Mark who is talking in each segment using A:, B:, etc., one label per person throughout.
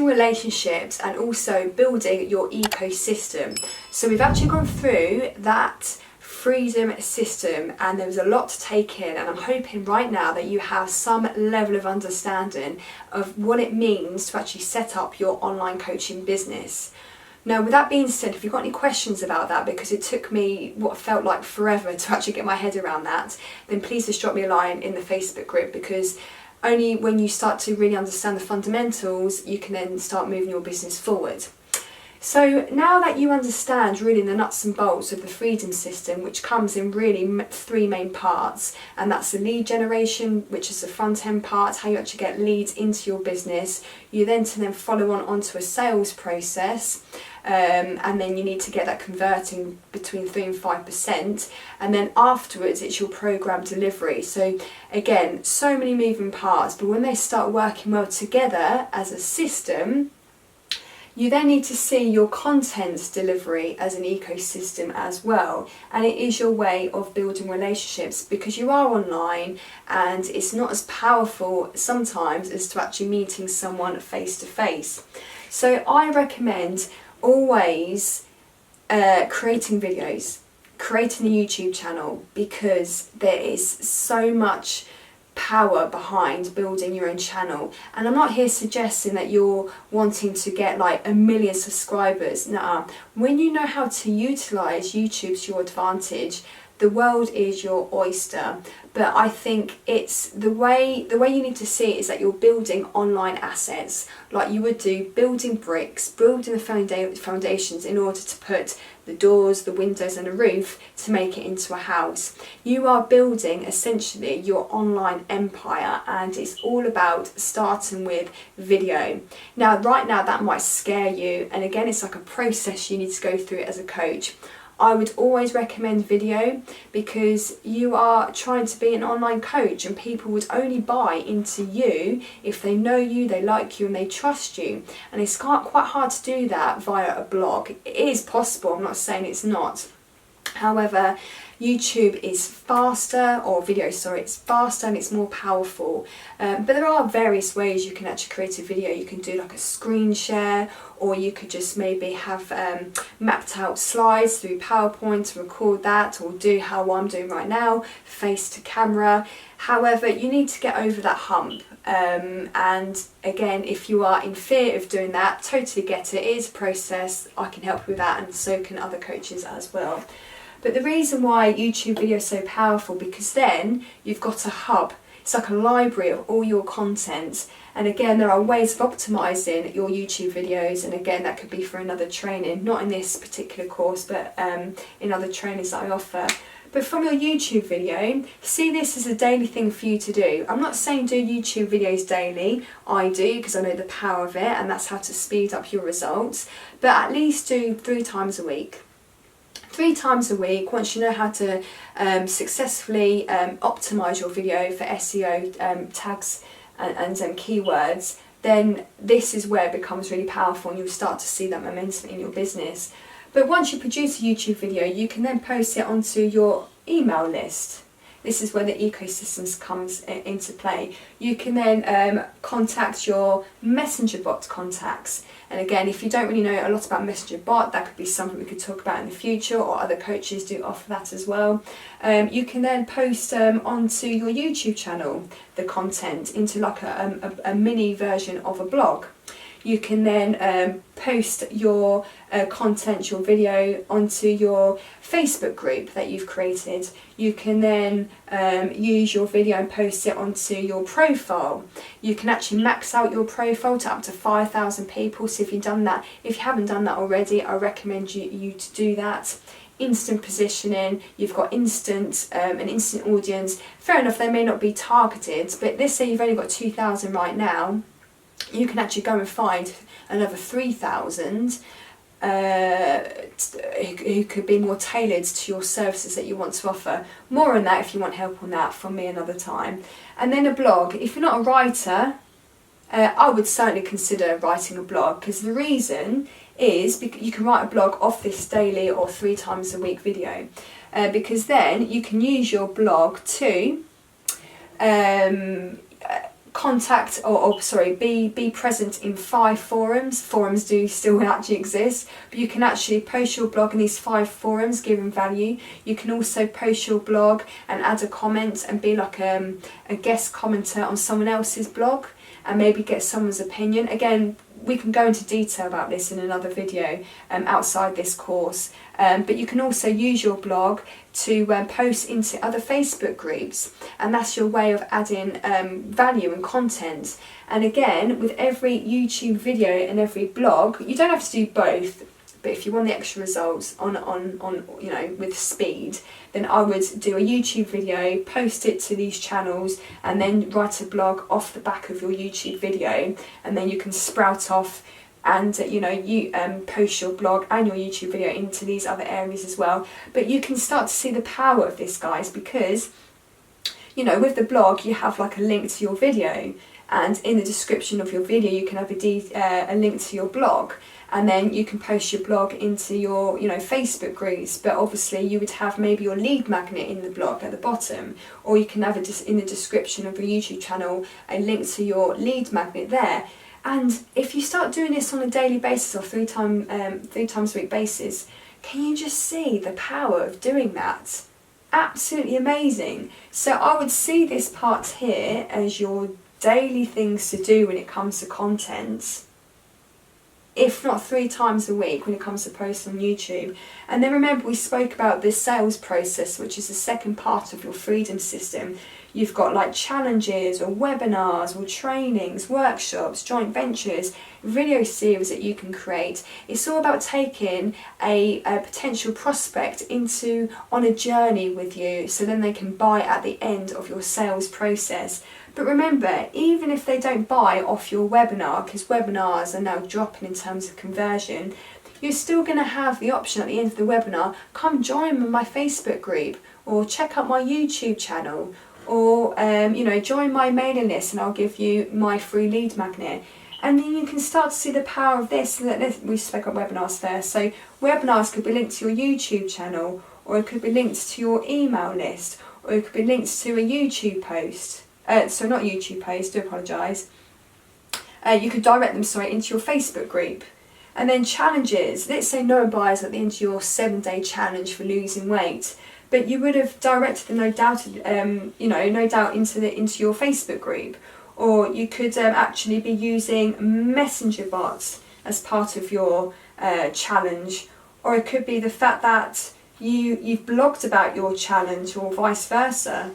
A: building relationships and also building your ecosystem. So we've actually gone through that freedom system, and there was a lot to take in, and I'm hoping right now that you have some level of understanding of what it means to actually set up your online coaching business. Now, with that being said, if you've got any questions about that, because it took me what felt like forever to actually get my head around that, then please just drop me a line in the Facebook group, because only when you start to really understand the fundamentals, you can then start moving your business forward. So now that you understand really the nuts and bolts of the freedom system, which comes in really three main parts, and that's the lead generation, which is the front end part, how you actually get leads into your business. You then follow on onto a sales process, and then you need to get that converting between 3 and 5%, and then afterwards it's your program delivery. So again, so many moving parts, but when they start working well together as a system, you then need to see your content delivery as an ecosystem as well, and it is your way of building relationships, because you are online and it's not as powerful sometimes as to actually meeting someone face to face. So I recommend always creating videos, creating a YouTube channel, because there is so much power behind building your own channel. And I'm not here suggesting that you're wanting to get like 1 million subscribers. Nah, when you know how to utilize YouTube to your advantage, the world is your oyster. But I think it's the way you need to see it is that you're building online assets, like you would do building bricks, building the foundations in order to put the doors, the windows and a roof to make it into a house. You are building essentially your online empire, and it's all about starting with video. Now, right now that might scare you, and again, it's like a process you need to go through as a coach. I would always recommend video, because you are trying to be an online coach, and people would only buy into you if they know you, they like you and they trust you. And it's quite hard to do that via a blog. It is possible, I'm not saying it's not. However, YouTube is faster, or video, sorry, it's faster and it's more powerful. But there are various ways you can actually create a video. You can do like a screen share, or you could just maybe have mapped out slides through PowerPoint to record that, or do how I'm doing right now, face to camera. However, you need to get over that hump. And again, if you are in fear of doing that, totally get it. It is a process. I can help you with that, and so can other coaches as well. But the reason why YouTube video is so powerful, because then you've got a hub. It's like a library of all your content. And again, there are ways of optimizing your YouTube videos, and again, that could be for another training, not in this particular course, but in other trainings that I offer. But from your YouTube video, see this as a daily thing for you to do. I'm not saying do YouTube videos daily. I do, because I know the power of it, and that's how to speed up your results. But at least do 3 times a week. 3 times a week, once you know how to successfully optimize your video for SEO tags and keywords, then this is where it becomes really powerful, and you'll start to see that momentum in your business. But once you produce a YouTube video, you can then post it onto your email list. This is where the ecosystems comes into play. You can then contact your messenger bot contacts. And again, if you don't really know a lot about messenger bot, that could be something we could talk about in the future, or other coaches do offer that as well. You can then post onto your YouTube channel the content into like a mini version of a blog. You can then post your content, your video, onto your Facebook group that you've created. You can then use your video and post it onto your profile. You can actually max out your profile to up to 5,000 people. So if you haven't done that already, I recommend you to do that. Instant positioning, you've got an instant audience. Fair enough, they may not be targeted, but let's say you've only got 2,000 right now. You can actually go and find another 3,000 who could be more tailored to your services that you want to offer. More on that if you want help on that from me another time. And then a blog. If you're not a writer, I would certainly consider writing a blog, because the reason is you can write a blog off this daily or 3 times a week video, because then you can use your blog to contact or sorry, be present in 5 forums. Forums do still actually exist, but you can actually post your blog in these 5 forums giving value. You can also post your blog and add a comment and be like a guest commenter on someone else's blog and maybe get someone's opinion. Again, we can go into detail about this in another video outside this course, but you can also use your blog to post into other Facebook groups, and that's your way of adding value and content. And again, with every YouTube video and every blog, you don't have to do both, but if you want the extra results on you know, with speed, then I would do a YouTube video, post it to these channels, and then write a blog off the back of your YouTube video, and then you can sprout off and you know, you post your blog and your YouTube video into these other areas as well. But you can start to see the power of this, guys, because you know, with the blog you have like a link to your video, and in the description of your video you can have a link to your blog, and then you can post your blog into your, you know, Facebook groups. But obviously you would have maybe your lead magnet in the blog at the bottom, or you can have in the description of your YouTube channel a link to your lead magnet there. And if you start doing this on a daily basis or three times a week basis, can you just see the power of doing that? Absolutely amazing. So I would see this part here as your daily things to do when it comes to content, if not 3 times a week when it comes to posts on YouTube. And then remember, we spoke about this sales process, which is the second part of your freedom system. You've got like challenges or webinars or trainings, workshops, joint ventures, video series that you can create. It's all about taking a potential prospect on a journey with you, so then they can buy at the end of your sales process. But remember, even if they don't buy off your webinar, because webinars are now dropping in terms of conversion, you're still going to have the option at the end of the webinar, come join my Facebook group, or check out my YouTube channel, or you know, join my mailing list and I'll give you my free lead magnet. And then you can start to see the power of this. We spoke about webinars first, so webinars could be linked to your YouTube channel, or it could be linked to your email list, or it could be linked to a YouTube post. So not YouTube post, do apologise. You could direct them, into your Facebook group. And then challenges. Let's say no one buys at the end of your 7-day challenge for losing weight, but you would have directed them, no doubt into your Facebook group. Or you could actually be using messenger bots as part of your challenge. Or it could be the fact that you've blogged about your challenge, or vice versa.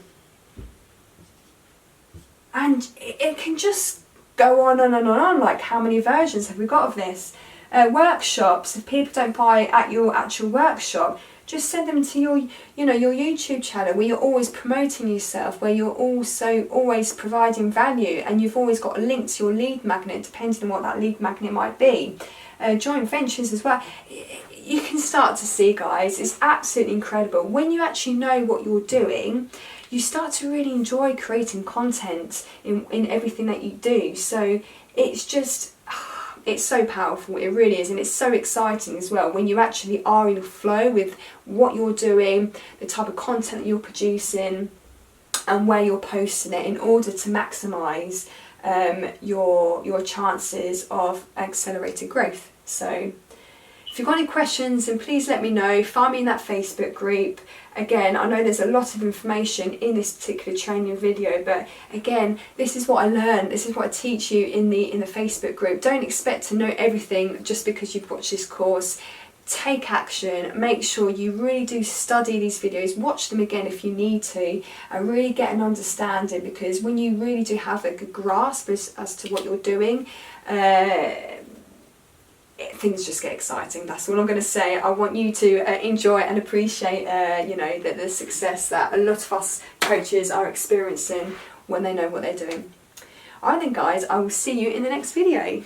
A: And it can just go on and on and on. Like, how many versions have we got of this? Workshops. If people don't buy at your actual workshop, just send them to your YouTube channel, where you're always promoting yourself, where you're also always providing value, and you've always got a link to your lead magnet, depending on what that lead magnet might be. Joint ventures as well. You can start to see, guys, it's absolutely incredible. When you actually know what you're doing, you start to really enjoy creating content in everything that you do. So it's just, it's so powerful, it really is, and it's so exciting as well when you actually are in flow with what you're doing, the type of content that you're producing, and where you're posting it, in order to maximise your chances of accelerated growth. So if you've got any questions, then please let me know. Find me in that Facebook group. Again, I know there's a lot of information in this particular training video, but again, this is what I learned. This is what I teach you in the Facebook group. Don't expect to know everything just because you've watched this course. Take action. Make sure you really do study these videos. Watch them again if you need to, and really get an understanding, because when you really do have a good grasp as to what you're doing, things just get exciting. That's all I'm going to say. I want you to enjoy and appreciate the success that a lot of us coaches are experiencing when they know what they're doing. Alright then, guys, I will see you in the next video.